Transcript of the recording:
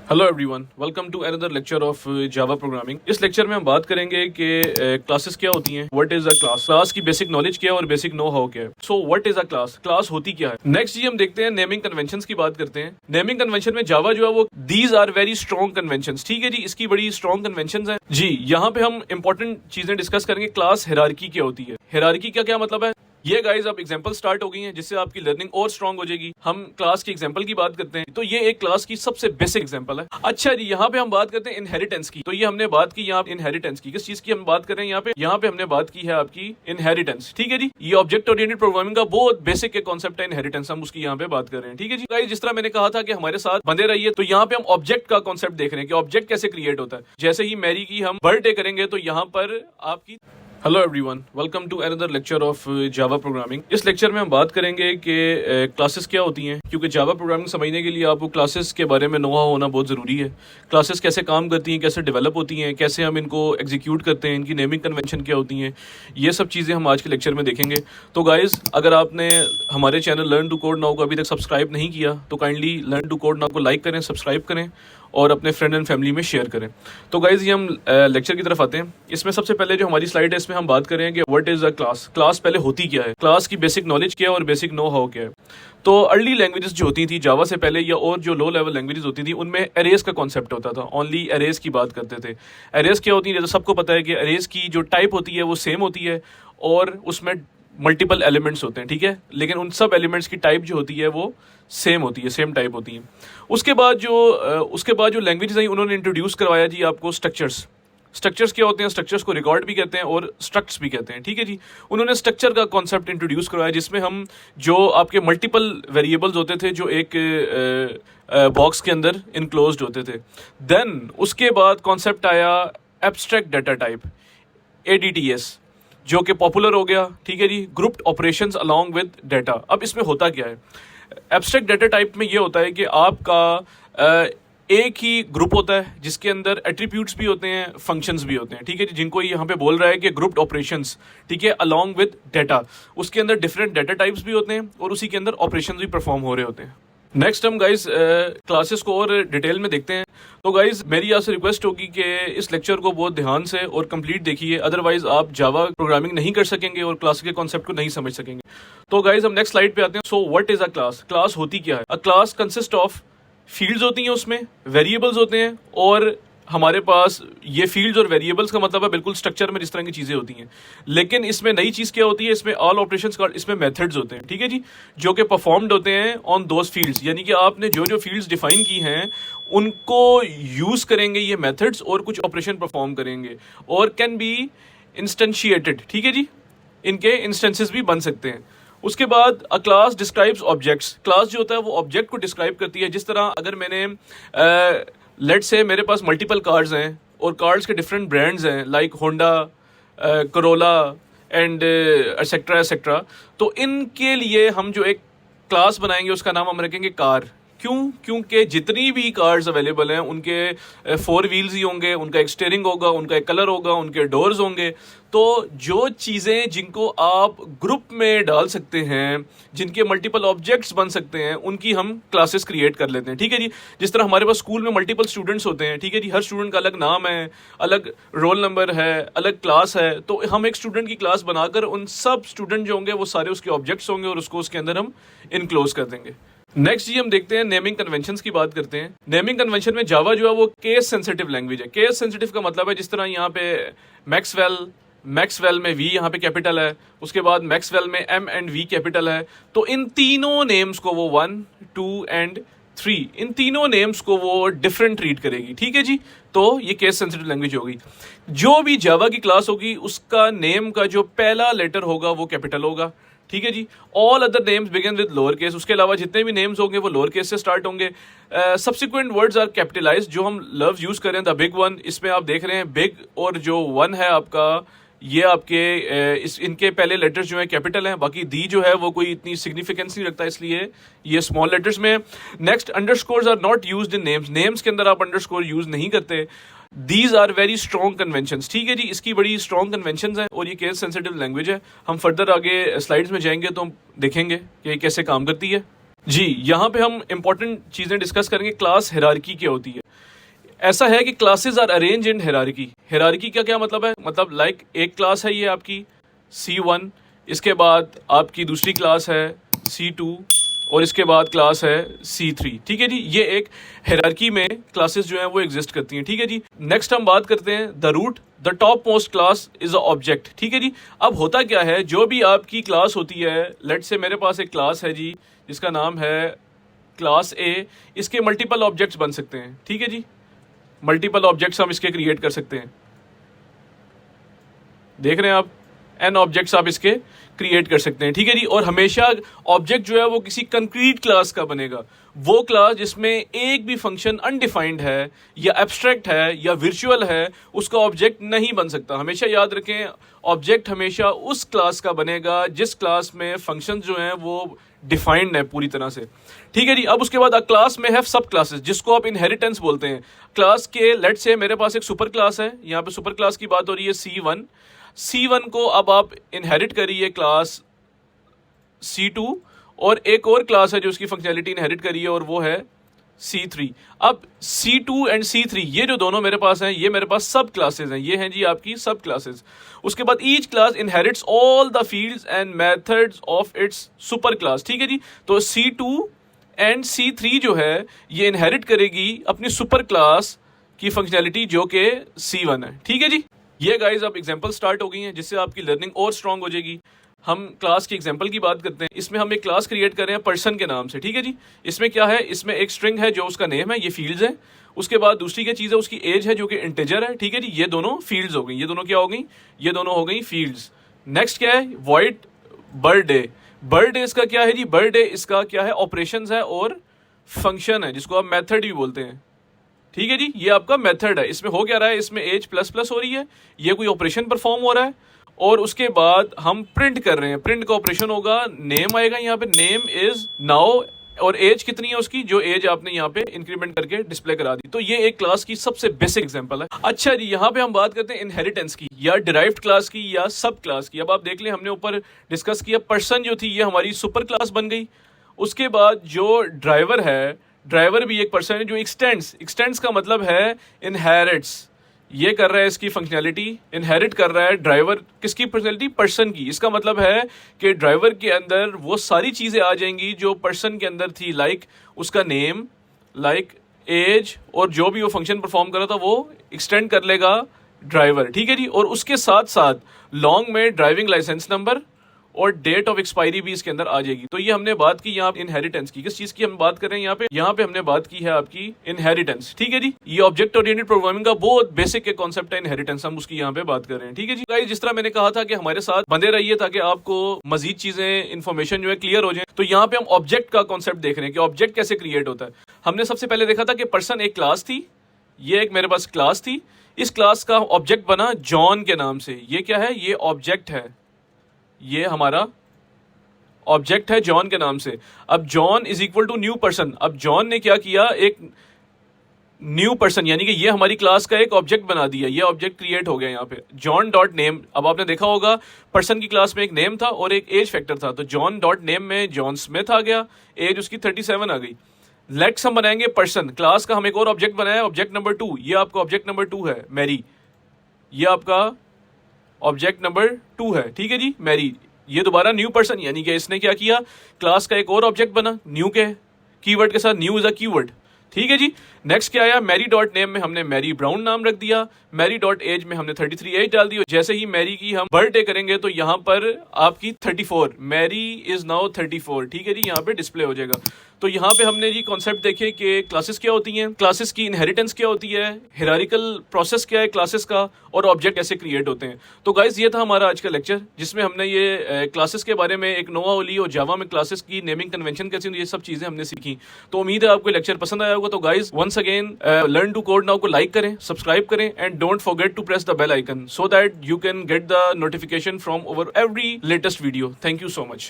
Hello everyone, welcome to another lecture of Java programming. इस lecture में हम बात करेंगे कि क्लासेस क्या होती हैं, what is a class, class की बेसिक नॉलेज क्या है और बेसिक नो हाउ क्या है। So what is a class, class होती क्या है। नेक्स्ट जी हम देखते हैं नेमिंग कन्वेंशंस की बात करते हैं। नेमिंग कन्वेंशन में जावा जो है वो these are very strong conventions, ठीक है जी, इसकी बड़ी स्ट्रॉन्ग कन्वेंशंस हैं जी। यहाँ पे हम इंपॉर्टेंट चीजें डिस्कस करेंगे। क्लास हायरार्की क्या होती है, हायरार्की का क्या मतलब है। ये गाइस अब एग्जांपल स्टार्ट हो गई हैं जिससे आपकी लर्निंग और स्ट्रांग हो जाएगी। हम क्लास की एग्जांपल की बात करते हैं तो ये एक क्लास की सबसे बेसिक एग्जांपल है। अच्छा जी, यहाँ पे हम बात करते हैं इनहेरिटेंस की। तो ये हमने बात की यहाँ इनहेरिटेंस की, किस चीज की हम बात कर रहे हैं यहाँ पे हमने बात की है आपकी इनहेरिटेंस, ठीक है जी। ये ऑब्जेक्ट ओरिएंटेड प्रोग्रामिंग का बहुत बेसिक कॉन्सेप्ट है इनहेरिटेंस, हम उसकी यहाँ पे बात कर रहे हैं, ठीक है जी गाइस। जिस तरह मैंने कहा था कि हमारे साथ बंधे रहिए, तो यहाँ पे हम ऑब्जेक्ट का कॉन्सेप्ट देख रहे हैं कि ऑब्जेक्ट कैसे क्रिएट होता है। जैसे ही मैरी की हम बर्थडे करेंगे तो यहाँ पर आपकी hello everyone, welcome to another lecture of Java programming. इस लेक्चर में हम बात करेंगे कि क्लासेस क्या होती हैं, क्योंकि जावा प्रोग्रामिंग समझने के लिए आपको क्लासेस के बारे में नोहा होना बहुत ज़रूरी है। क्लासेस कैसे काम करती हैं, कैसे डेवलप होती हैं, कैसे हम इनको एग्जीक्यूट करते हैं, इनकी नेमिंग कन्वेंशन क्या होती हैं, ये सब चीज़ें हम आज के लेक्चर में देखेंगे। तो गाइज़, अगर आपने हमारे channel learn to code now को अभी तक सब्सक्राइब नहीं किया तो kindly learn to code now को लाइक करें, सब्सक्राइब करें और अपने फ्रेंड एंड फैमिली में शेयर करें। तो गाइज ये हम लेक्चर की तरफ आते हैं। इसमें सबसे पहले जो हमारी स्लाइड है इसमें हम बात करें कि what is a class, class पहले होती क्या है, क्लास की बेसिक नॉलेज क्या है और बेसिक नो हाउ क्या है। तो अर्ली लैंग्वेजेस जो होती थी जावा से पहले या और जो लो लेवल लैंग्वेजेस होती थी उनमें एरेज का कॉन्सेप्ट होता था, ओनली एरेज की बात करते थे। एरेज क्या होती है, जैसे सबको पता है कि एरेज की जो टाइप होती है वो सेम होती है और उसमें मल्टीपल एलिमेंट्स होते हैं, ठीक है, लेकिन उन सब एलिमेंट्स की टाइप जो होती है वो सेम होती है, सेम टाइप होती है। उसके बाद जो लैंग्वेजेस आई उन्होंने इंट्रोड्यूस करवाया जी आपको स्ट्रक्चर्स। स्ट्रक्चर्स क्या होते हैं, स्ट्रक्चर्स को रिकॉर्ड भी कहते हैं और स्ट्रक्ट्स भी कहते हैं, ठीक है जी। उन्होंने स्ट्रक्चर का कॉन्सेप्ट इंट्रोड्यूस करवाया जिसमें हम जो आपके मल्टीपल वेरिएबल्स होते थे जो एक बॉक्स के अंदर इनक्लोज्ड होते थे। देन उसके बाद कॉन्सेप्ट आया एब्स्ट्रैक्ट डाटा टाइप, ADTS, जो कि पॉपुलर हो गया, ठीक है जी, grouped operations along with data. अब इसमें होता क्या है, एब्स्ट्रैक्ट डाटा टाइप में ये होता है कि आपका एक ही ग्रुप होता है जिसके अंदर एट्रीब्यूट्स भी होते हैं, फंक्शंस भी होते हैं, ठीक है जी, जिनको यहाँ पे बोल रहा है कि ग्रुप्ड ऑपरेशंस, ठीक है, अलोंग विद डाटा। उसके अंदर डिफरेंट डाटा टाइप्स भी होते हैं और उसी के अंदर ऑपरेशंस भी परफॉर्म हो रहे होते हैं। नेक्स्ट हम गाइज क्लासेस को और डिटेल में देखते हैं। तो गाइज मेरी आपसे रिक्वेस्ट होगी कि इस लेक्चर को बहुत ध्यान से और कंप्लीट देखिए, अदरवाइज आप जावा प्रोग्रामिंग नहीं कर सकेंगे और क्लास के कॉन्सेप्ट को नहीं समझ सकेंगे। तो गाइज हम नेक्स्ट स्लाइड पे आते हैं। सो what is a class, class होती क्या है। अ क्लास कंसिस्ट ऑफ फील्ड्स होती हैं, उसमें वेरिएबल्स होते हैं और हमारे पास ये फील्ड्स और वेरिएबल्स का मतलब है बिल्कुल स्ट्रक्चर में जिस तरह की चीजें होती हैं। लेकिन इसमें नई चीज क्या होती है, इसमें ऑल ऑपरेशंस का इसमें मेथड्स होते हैं, ठीक है जी, जो कि परफॉर्म्ड होते हैं ऑन दोज फील्ड्स। यानी कि आपने जो जो फील्ड्स डिफाइन की हैं उनको यूज करेंगे ये मेथड्स और कुछ ऑपरेशन परफॉर्म करेंगे और कैन बी इंस्टेंशिएटेड, ठीक है जी, इनके इंस्टेंसेस भी बन सकते हैं। उसके बाद अ क्लास डिस्क्राइब्स ऑब्जेक्ट्स, क्लास जो होता है वो ऑब्जेक्ट को डिस्क्राइब करती है। जिस तरह अगर मैंने लेट्स से मेरे पास मल्टीपल कार्स हैं और कार्स के डिफरेंट ब्रांड्स हैं like Honda, Corolla and etcetera etcetera, तो इनके लिए हम जो एक क्लास बनाएंगे उसका नाम हम रखेंगे कार। क्यों, क्योंकि जितनी भी कार्स अवेलेबल हैं उनके 4 व्हील्स ही होंगे, उनका एक स्टीयरिंग होगा, उनका एक कलर होगा, उनके डोर्स होंगे। तो जो चीज़ें जिनको आप ग्रुप में डाल सकते हैं, जिनके मल्टीपल ऑब्जेक्ट्स बन सकते हैं, उनकी हम क्लासेस क्रिएट कर लेते हैं, ठीक है जी। जिस तरह हमारे पास स्कूल में मल्टीपल स्टूडेंट्स होते हैं, ठीक है जी, हर स्टूडेंट का अलग नाम है, अलग रोल नंबर है, अलग क्लास है, तो हम एक स्टूडेंट की क्लास बनाकर उन सब स्टूडेंट जो होंगे वो सारे उसके ऑब्जेक्ट्स होंगे और उसको उसके अंदर हम इनक्लोज कर देंगे। नेक्स्ट जी हम देखते हैं नेमिंग कन्वेंशंस की बात करते हैं। नेमिंग कन्वेंशन में जावा जो है वो केस सेंसिटिव लैंग्वेज है। केस सेंसिटिव का मतलब है जिस तरह यहाँ पे मैक्सवेल में वी यहाँ पे कैपिटल है, उसके बाद मैक्सवेल में M एंड V कैपिटल है, तो इन तीनों नेम्स को वो 1, 2 एंड 3, इन तीनों नेम्स को वो डिफरेंट ट्रीट करेगी, ठीक है जी। तो ये केस सेंसिटिव लैंग्वेज होगी। जो भी जावा की क्लास होगी उसका नेम का जो पहला लेटर होगा वो कैपिटल होगा, ठीक है जी। All other names begin with lower case, उसके अलावा जितने भी नेम्स होंगे वो लोअर केस से स्टार्ट होंगे। सब्सिक्वेंट वर्ड्स आर कैपिटलाइज्ड, जो हम लफ्ज यूज करें द बिग वन, इसमें आप देख रहे हैं बिग और जो वन है आपका ये आपके इनके पहले लेटर्स जो है कैपिटल हैं, बाकी दी जो है वो कोई इतनी सिग्निफिकेंस नहीं रखता इसलिए ये स्मॉल लेटर्स में। Next underscores are not used in names, names के अंदर आप अंडरस्कोर यूज नहीं करते। These are very strong conventions, ठीक है जी, इसकी बड़ी स्ट्रॉन्ग कन्वेंशंस हैं और ये केस सेंसिटिव लैंग्वेज है। हम फर्दर आगे स्लाइड्स में जाएंगे तो हम देखेंगे कि ये कैसे काम करती है। जी, यहाँ पे हम इंपॉर्टेंट चीजें डिस्कस करेंगे। क्लास हायरार्की क्या होती है। ऐसा है कि classes are arrange in hierarchy. Hierarchy का क्या मतलब है, मतलब लाइक एक क्लास है ये आपकी C1, इसके बाद आपकी दूसरी क्लास है C2 और इसके बाद क्लास है C3। ठीक है जी, ये एक हायरार्की में क्लासेस जो हैं वो एग्जिस्ट करती हैं। ठीक है जी, नेक्स्ट हम बात करते हैं the root the top most class is a object. ठीक है जी, अब होता क्या है, जो भी आपकी क्लास होती है, लेट्स से मेरे पास एक क्लास है जी जिसका नाम है क्लास ए, इसके मल्टीपल ऑब्जेक्ट्स बन सकते हैं। ठीक है जी, मल्टीपल ऑब्जेक्ट्स हम इसके क्रिएट कर सकते हैं। देख रहे हैं आप, एन ऑब्जेक्ट्स आप इसके क्रिएट कर सकते हैं। ठीक है जी, और हमेशा ऑब्जेक्ट जो है वो किसी कंक्रीट क्लास का बनेगा। वो क्लास जिसमें एक भी फंक्शन अनडिफाइंड है या एब्स्ट्रैक्ट है या विर्चुअल है, उसका ऑब्जेक्ट नहीं बन सकता। हमेशा याद रखें, ऑब्जेक्ट हमेशा उस क्लास का बनेगा जिस क्लास में फंक्शन जो हैं वो डिफाइंड है पूरी तरह से। ठीक है जी, अब उसके बाद क्लास में है सब क्लासेस, जिसको आप इनहेरिटेंस बोलते हैं। क्लास के लेट्स से मेरे पास एक सुपर क्लास है, यहाँ पे सुपर क्लास की बात हो रही है C1 को अब आप इनहेरिट करिए क्लास C2, और एक और क्लास है जो उसकी फंक्शनैलिटी इनहेरिट करिए और वो है C3। अब C2 एंड C3 ये जो दोनों मेरे पास हैं, ये मेरे पास सब क्लासेस हैं, ये हैं जी आपकी सब क्लासेस। उसके बाद each class inherits all the fields and methods of its super class. ठीक है जी, तो C2 एंड C3 जो है ये इनहेरिट करेगी अपनी सुपर क्लास की फंक्शनैलिटी जो कि C1 है। ठीक है जी, ये गाइज अब एग्जांपल स्टार्ट हो गई हैं जिससे आपकी लर्निंग और स्ट्रांग हो जाएगी। हम क्लास की एग्जांपल की बात करते हैं। इसमें हम एक क्लास क्रिएट कर रहे हैं पर्सन के नाम से। ठीक है जी, इसमें क्या है, इसमें एक स्ट्रिंग है जो उसका नेम है, ये फील्ड्स है। उसके बाद दूसरी क्या चीज़ है, उसकी एज है जो कि इंटीजर है। ठीक है जी, ये दोनों फील्ड्स हो गई, ये दोनों क्या हो गई, ये दोनों हो गई फील्ड्स। नेक्स्ट क्या है, वॉइड बर्थडे। बर्थडे इसका क्या है जी, बर्थडे इसका क्या है, ऑपरेशंस है और फंक्शन है जिसको आप मेथड भी बोलते हैं। ठीक है जी, ये आपका मेथड है। इसमें हो क्या रहा है, इसमें एज प्लस प्लस हो रही है, ये कोई ऑपरेशन परफॉर्म हो रहा है, और उसके बाद हम प्रिंट कर रहे हैं। प्रिंट का ऑपरेशन होगा, नेम आएगा यहाँ पे, नेम इज नाउ, और एज कितनी है उसकी, जो एज आपने यहाँ पे इंक्रीमेंट करके डिस्प्ले करा दी। तो ये एक क्लास की सबसे बेसिक एग्जांपल है। अच्छा जी, यहाँ पे हम बात करते हैं इनहेरिटेंस की, या डिराइव्ड क्लास की, या सब क्लास की। अब आप देख लें, हमने ऊपर डिस्कस किया पर्सन जो थी ये हमारी सुपर क्लास बन गई। उसके बाद जो ड्राइवर है, ड्राइवर भी एक पर्सन है जो एक्सटेंड्स का मतलब है इनहेरिट्स, ये कर रहा है इसकी फंक्शनैलिटी, इनहेरिट कर रहा है ड्राइवर किसकी फंक्शनैलिटी, पर्सन की। इसका मतलब है कि ड्राइवर के अंदर वो सारी चीज़ें आ जाएंगी जो पर्सन के अंदर थी, लाइक उसका नेम, लाइक एज, और जो भी वो फंक्शन परफॉर्म कर रहा था वो एक्सटेंड कर लेगा ड्राइवर। ठीक है जी, और उसके साथ साथ लॉन्ग में ड्राइविंग लाइसेंस नंबर और डेट ऑफ एक्सपायरी भी इसके अंदर आ जाएगी। तो ये हमने बात की यहाँ इनहेरिटेंस की। किस चीज की हम बात कर रहे हैं यहाँ पे हमने बात की है आपकी इनहेरिटेंस। ठीक है जी, ये ऑब्जेक्ट ओरिएंटेड प्रोग्रामिंग का बहुत बेसिक एक कॉन्सेप्ट है इनहेरिटेंस, हम उसकी यहाँ पे बात कर रहे हैं। ठीक है जी गाइस, जिस तरह मैंने कहा था कि हमारे साथ बंधे रहिए ताकि आपको मजीद चीजें इन्फॉर्मेशन जो है क्लियर हो जाए। तो यहाँ पे हम ऑब्जेक्ट का कॉन्सेप्ट देख रहे हैं कि ऑब्जेक्ट कैसे क्रिएट होता है। हमने सबसे पहले देखा था कि पर्सन एक क्लास थी, ये एक मेरे पास क्लास थी, इस क्लास का ऑब्जेक्ट बना जॉन के नाम से। ये क्या है, ये ऑब्जेक्ट है, ये हमारा ऑब्जेक्ट है जॉन के नाम से। अब John is equal to new person. अब जॉन ने क्या किया, एक न्यू पर्सन, यानी कि ये हमारी क्लास का एक ऑब्जेक्ट बना दिया, ये ऑब्जेक्ट क्रिएट हो गया यहाँ पे जॉन डॉट नेम। अब आपने देखा होगा पर्सन की क्लास में एक नेम था और एक एज फैक्टर था, तो जॉन डॉट नेम में जॉन स्मिथ आ गया, एज उसकी 37 आ गई। लेट्स हम बनाएंगे पर्सन क्लास का, हम एक और ऑब्जेक्ट बनाया, ऑब्जेक्ट नंबर 2। ये आपका ऑब्जेक्ट नंबर 2 है मैरी, ये आपका ऑब्जेक्ट नंबर 2 है। ठीक है जी, मैरी। ये दोबारा न्यू पर्सन, यानी कि इसने क्या किया, क्लास का एक और ऑब्जेक्ट बना न्यू के कीवर्ड के साथ, न्यू इज अ कीवर्ड। ठीक है जी, नेक्स्ट क्या आया, मैरी डॉट नेम में हमने मैरी ब्राउन नाम रख दिया, मैरी डॉट एज में हमने 33 एज डाल दी। जैसे ही मैरी की हम बर्थडे करेंगे तो यहाँ पर आपकी 34, मैरी इज नाउ 34। ठीक है जी, यहाँ पे डिस्प्ले हो जाएगा। तो यहाँ पे हमने जी कॉन्सेप्ट देखे कि क्लासेस क्या होती हैं, क्लासेस की इनहेरिटेंस क्या होती है, हायरार्किकल प्रोसेस क्या है क्लासेस का, और ऑब्जेक्ट कैसे क्रिएट होते हैं। तो गाइज ये था हमारा आज का लेक्चर, जिसमें हमने ये क्लासेस के बारे में, एक नोवा ओली और जावा में क्लासेस की नेमिंग कन्वेंशन कैसे, ये सब चीजें हमने सीखी। तो उम्मीद है आपको लेक्चर पसंद आया होगा। तो guys once again learn to code now को लाइक करें, सब्सक्राइब करें, and don't forget to press the bell icon so that you can get the notification from over every latest video. Thank you so much.